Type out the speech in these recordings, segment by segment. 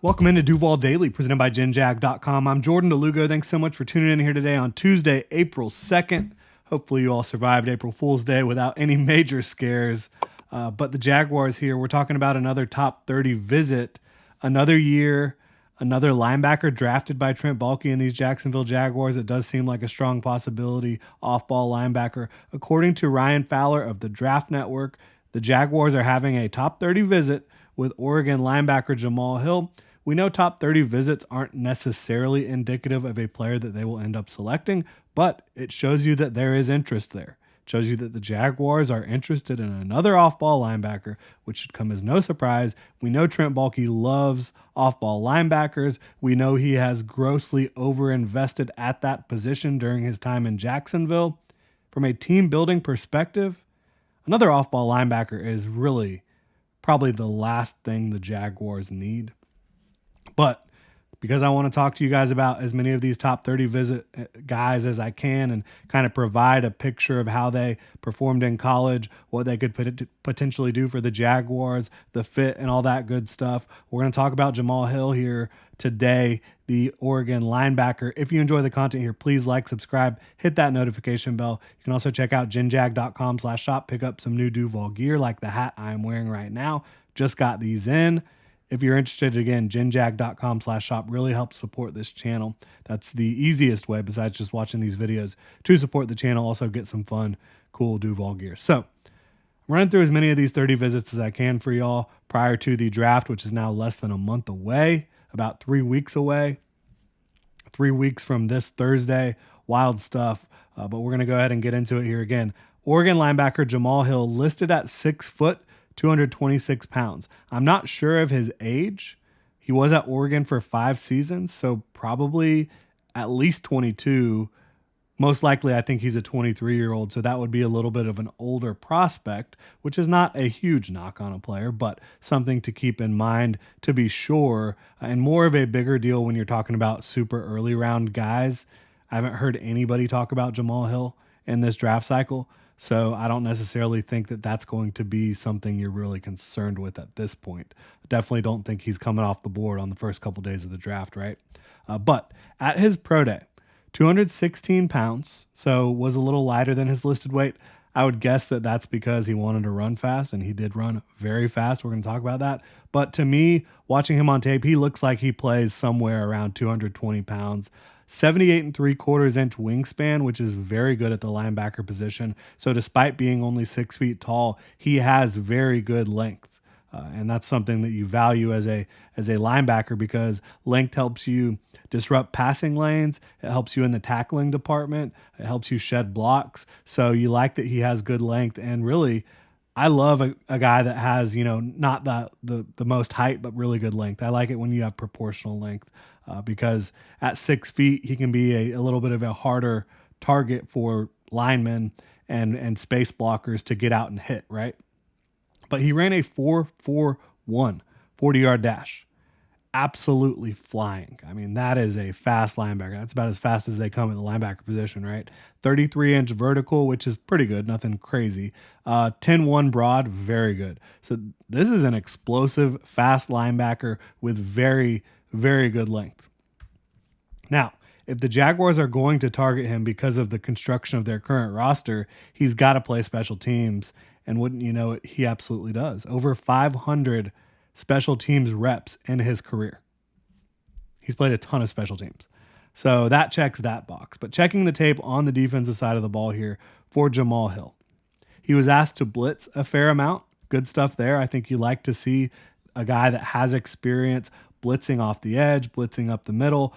Welcome into Duval Daily, presented by GenJag.com. I'm Jordan Lugo. Thanks so much for tuning in here today on Tuesday, April 2nd. Hopefully you all survived April Fool's Day without any major scares. But the Jaguars here, we're talking about another top 30 visit, another year, another linebacker drafted by Trent Baalke in these Jacksonville Jaguars. It does seem like a strong possibility, off-ball linebacker. According to Ryan Fowler of the Draft Network, the Jaguars are having a top 30 visit with Oregon linebacker Jamal Hill. We know top 30 visits aren't necessarily indicative of a player that they will end up selecting, but it shows you that there is interest there. It shows you that the Jaguars are interested in another off-ball linebacker, which should come as no surprise. We know Trent Baalke loves off-ball linebackers. We know he has grossly overinvested at that position during his time in Jacksonville. From a team-building perspective, another off-ball linebacker is really probably the last thing the Jaguars need. But because I want to talk to you guys about as many of these top 30 visit guys as I can and kind of provide a picture of how they performed in college, what they could potentially do for the Jaguars, the fit and all that good stuff. We're going to talk about Jamal Hill here today, the Oregon linebacker. If you enjoy the content here, please like, subscribe, hit that notification bell. You can also check out genjag.com/shop, pick up some new Duval gear like the hat I'm wearing right now. Just got these in. If you're interested, again, genjag.com/shop really helps support this channel. That's the easiest way, besides just watching these videos, to support the channel. Also get some fun, cool Duval gear. So I'm running through as many of these 30 visits as I can for y'all prior to the draft, which is now less than a month away, about 3 weeks away. 3 weeks from this Thursday. Wild stuff. But we're going to go ahead and get into it here again. Oregon linebacker Jamal Hill listed at 6 foot, 226 pounds. I'm not sure of his age. He was at Oregon for 5 seasons, so probably at least 22. Most likely, I think he's a 23-year-old, so that would be a little bit of an older prospect, which is not a huge knock on a player, but something to keep in mind to be sure, and more of a bigger deal when you're talking about super early round guys. I haven't heard anybody talk about Jamal Hill in this draft cycle, so I don't necessarily think that that's going to be something you're really concerned with at this point. Definitely don't think he's coming off the board on the first couple days of the draft, right? But at his pro day, 216 pounds, so was a little lighter than his listed weight. I would guess that that's because he wanted to run fast, and he did run very fast. We're going to talk about that. But to me, watching him on tape, he looks like he plays somewhere around 220 pounds. 78 3/4 inch wingspan, which is very good at the linebacker position. So despite being only 6 feet tall, he has very good length. And that's something that you value as a linebacker, because length helps you disrupt passing lanes. It helps you in the tackling department. It helps you shed blocks. So you like that he has good length. And really, I love a guy that has, not the most height, but really good length. I like it when you have proportional length. Because at 6 feet, he can be a little bit of a harder target for linemen and space blockers to get out and hit, right? But he ran a 4.41 40-yard dash. Absolutely flying. I mean, that is a fast linebacker. That's about as fast as they come at the linebacker position, right? 33-inch vertical, which is pretty good, nothing crazy. 10-1 broad, very good. So this is an explosive, fast linebacker with very, very good length. Now, if the Jaguars are going to target him because of the construction of their current roster, he's got to play special teams. And wouldn't you know it, he absolutely does. Over 500 special teams reps in his career. He's played a ton of special teams. So that checks that box. But checking the tape on the defensive side of the ball here for Jamal Hill. He was asked to blitz a fair amount. Good stuff there. I think you like to see a guy that has experience blitzing off the edge, blitzing up the middle,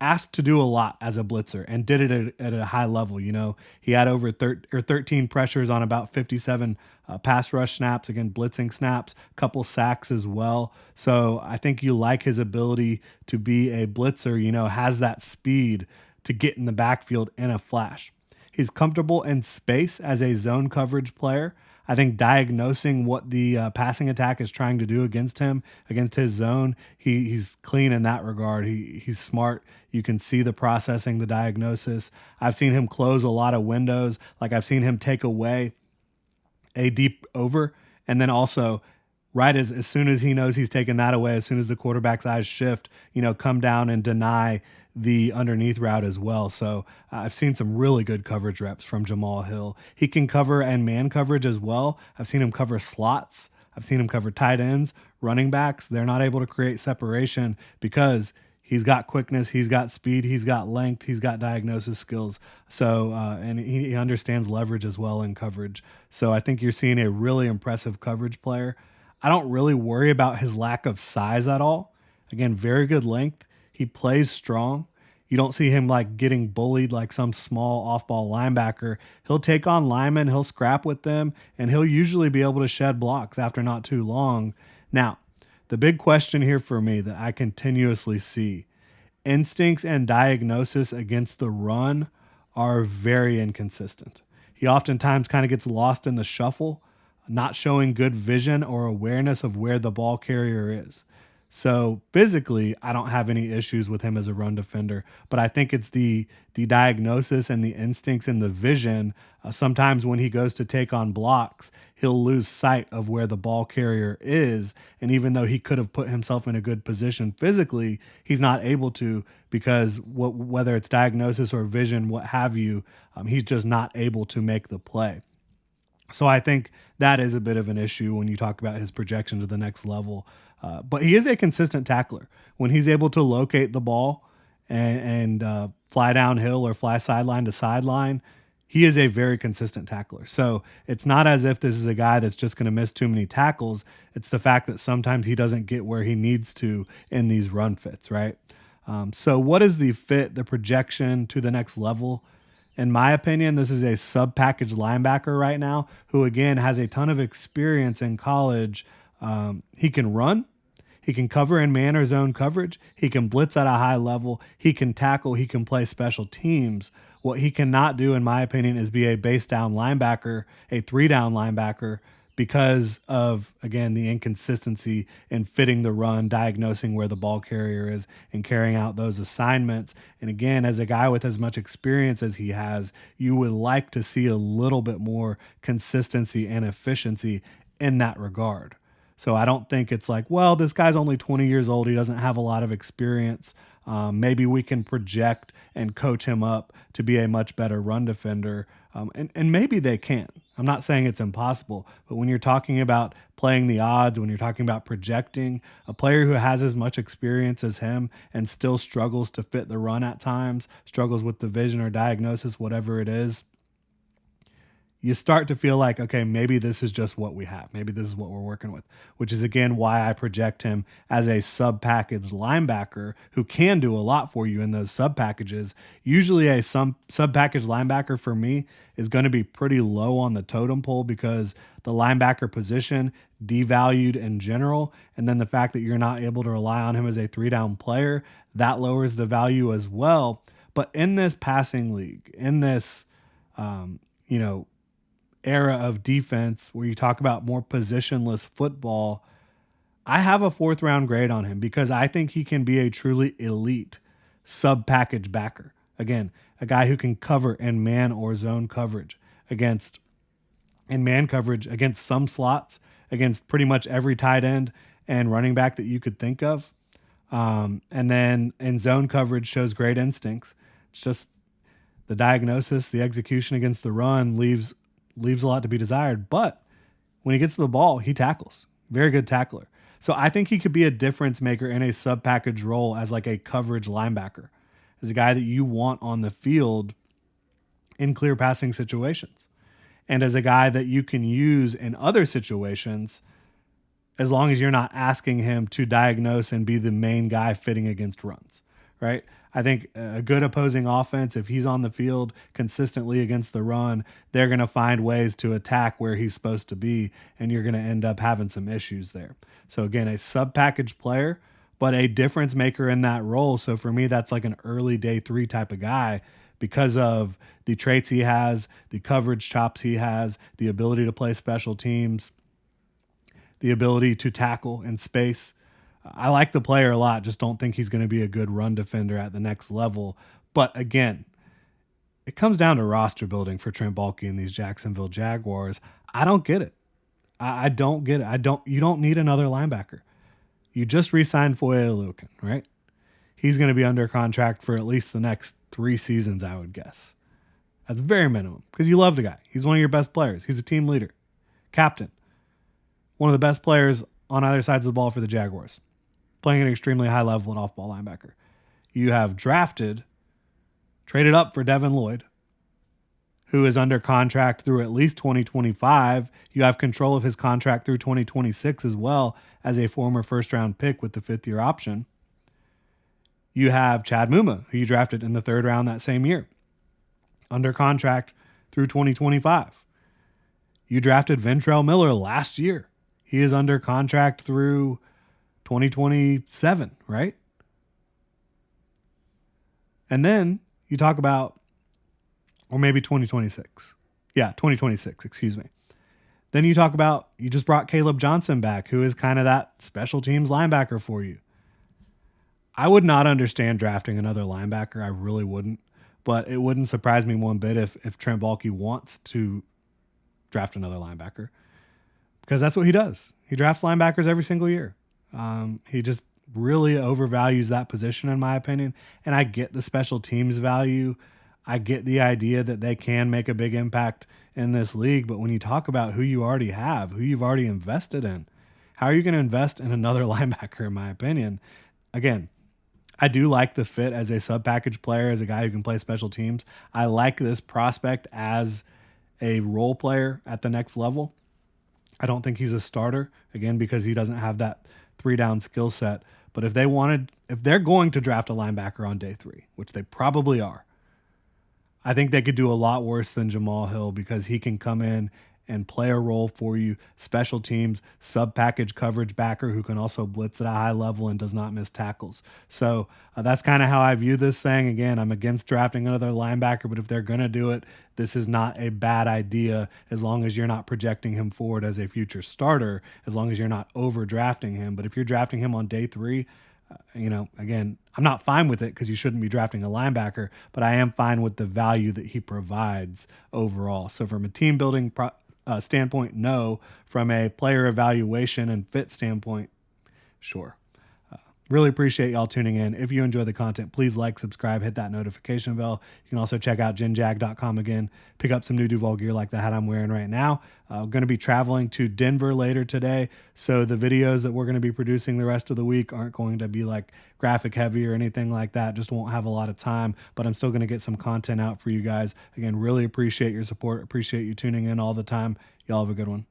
asked to do a lot as a blitzer and did it at a high level. He had over 13 pressures on about 57 pass rush snaps, again, blitzing snaps, couple sacks as well. So I think you like his ability to be a blitzer, has that speed to get in the backfield in a flash. He's comfortable in space as a zone coverage player. I think diagnosing what the passing attack is trying to do against him, against his zone, he's clean in that regard. He's smart. You can see the processing, the diagnosis. I've seen him close a lot of windows. Like I've seen him take away a deep over, and then also right as soon as he knows he's taken that away, as soon as the quarterback's eyes shift, come down and deny the underneath route as well. So I've seen some really good coverage reps from Jamal Hill. He can cover and man coverage as well. I've seen him cover slots. I've seen him cover tight ends, running backs. They're not able to create separation because he's got quickness, he's got speed, he's got length, he's got diagnosis skills. So, and he understands leverage as well in coverage. So I think you're seeing a really impressive coverage player. I don't really worry about his lack of size at all. Again, very good length. He plays strong. You don't see him like getting bullied like some small off-ball linebacker. He'll take on linemen, he'll scrap with them, and he'll usually be able to shed blocks after not too long. Now, the big question here for me that I continuously see, instincts and diagnosis against the run are very inconsistent. He oftentimes kind of gets lost in the shuffle, not showing good vision or awareness of where the ball carrier is. So physically, I don't have any issues with him as a run defender, but I think it's the diagnosis and the instincts and the vision. Sometimes when he goes to take on blocks, he'll lose sight of where the ball carrier is, and even though he could have put himself in a good position physically, he's not able to because whether it's diagnosis or vision, what have you, he's just not able to make the play. So I think that is a bit of an issue when you talk about his projection to the next level. But he is a consistent tackler. When he's able to locate the ball and fly downhill or fly sideline to sideline, he is a very consistent tackler. So it's not as if this is a guy that's just going to miss too many tackles. It's the fact that sometimes he doesn't get where he needs to in these run fits, right? So what is the fit, the projection to the next level? In my opinion, this is a sub-package linebacker right now who, again, has a ton of experience in college. He can run. He can cover in man or zone coverage. He can blitz at a high level. He can tackle. He can play special teams. What he cannot do, in my opinion, is be a base down linebacker, a 3-down linebacker, because of, again, the inconsistency in fitting the run, diagnosing where the ball carrier is, and carrying out those assignments. And again, as a guy with as much experience as he has, you would like to see a little bit more consistency and efficiency in that regard. So I don't think it's like, well, this guy's only 20 years old. He doesn't have a lot of experience. Maybe we can project and coach him up to be a much better run defender. And maybe they can. I'm not saying it's impossible, but when you're talking about playing the odds, when you're talking about projecting, a player who has as much experience as him and still struggles to fit the run at times, struggles with the vision or diagnosis, whatever it is, you start to feel like, okay, maybe this is just what we have. Maybe this is what we're working with, which is, again, why I project him as a sub-package linebacker who can do a lot for you in those sub-packages. Usually a sub-package linebacker for me is going to be pretty low on the totem pole because the linebacker position devalued in general, and then the fact that you're not able to rely on him as a 3-down player, that lowers the value as well. But in this passing league, in this, era of defense where you talk about more positionless football, I have a 4th round grade on him because I think he can be a truly elite sub-package backer. Again, a guy who can cover in man or zone coverage against some slots, against pretty much every tight end and running back that you could think of. And then in zone coverage shows great instincts. It's just the diagnosis, the execution against the run leaves a lot to be desired, but when he gets to the ball, he tackles. Very good tackler. So I think he could be a difference maker in a sub-package role as like a coverage linebacker, as a guy that you want on the field in clear passing situations, and as a guy that you can use in other situations as long as you're not asking him to diagnose and be the main guy fitting against runs, right? I think a good opposing offense, if he's on the field consistently against the run, they're going to find ways to attack where he's supposed to be, and you're going to end up having some issues there. So again, a sub-package player, but a difference maker in that role. So for me, that's like an early day 3 type of guy because of the traits he has, the coverage chops he has, the ability to play special teams, the ability to tackle in space. I like the player a lot, just don't think he's going to be a good run defender at the next level. But again, it comes down to roster building for Trent Baalke and these Jacksonville Jaguars. I don't get it. I don't get it. You don't need another linebacker. You just re-signed Foye Oluokun, right? He's going to be under contract for at least the next 3 seasons, I would guess. At the very minimum, because you love the guy. He's one of your best players. He's a team leader, captain, one of the best players on either sides of the ball for the Jaguars, playing at an extremely high level at off-ball linebacker. You have traded up for Devin Lloyd, who is under contract through at least 2025. You have control of his contract through 2026 as well as a former first-round pick with the 5th-year option. You have Chad Muma, who you drafted in the 3rd round that same year, under contract through 2025. You drafted Ventrell Miller last year. He is under contract through 2027, right? And then you talk about, or maybe 2026. Yeah, 2026, excuse me. Then you talk about, you just brought Caleb Johnson back, who is kind of that special teams linebacker for you. I would not understand drafting another linebacker. I really wouldn't. But it wouldn't surprise me one bit if Trent Baalke wants to draft another linebacker, because that's what he does. He drafts linebackers every single year. He just really overvalues that position, in my opinion. And I get the special teams value. I get the idea that they can make a big impact in this league. But when you talk about who you already have, who you've already invested in, how are you going to invest in another linebacker, in my opinion? Again, I do like the fit as a sub-package player, as a guy who can play special teams. I like this prospect as a role player at the next level. I don't think he's a starter, again, because he doesn't have that 3-down skill set. But if they're going to draft a linebacker on day 3, which they probably are, I think they could do a lot worse than Jamal Hill, because he can come in and play a role for you, special teams, sub-package coverage backer who can also blitz at a high level and does not miss tackles. So that's kind of how I view this thing. Again, I'm against drafting another linebacker, but if they're going to do it, this is not a bad idea, as long as you're not projecting him forward as a future starter, as long as you're not over-drafting him. But if you're drafting him on day 3, again, I'm not fine with it, because you shouldn't be drafting a linebacker, but I am fine with the value that he provides overall. So from a team building standpoint, no. From a player evaluation and fit standpoint, sure. Really appreciate y'all tuning in. If you enjoy the content, please like, subscribe, hit that notification bell. You can also check out genjag.com again, pick up some new Duval gear like the hat I'm wearing right now. I'm going to be traveling to Denver later today, so the videos that we're going to be producing the rest of the week aren't going to be like graphic heavy or anything like that. Just won't have a lot of time, but I'm still going to get some content out for you guys. Again, really appreciate your support. Appreciate you tuning in all the time. Y'all have a good one.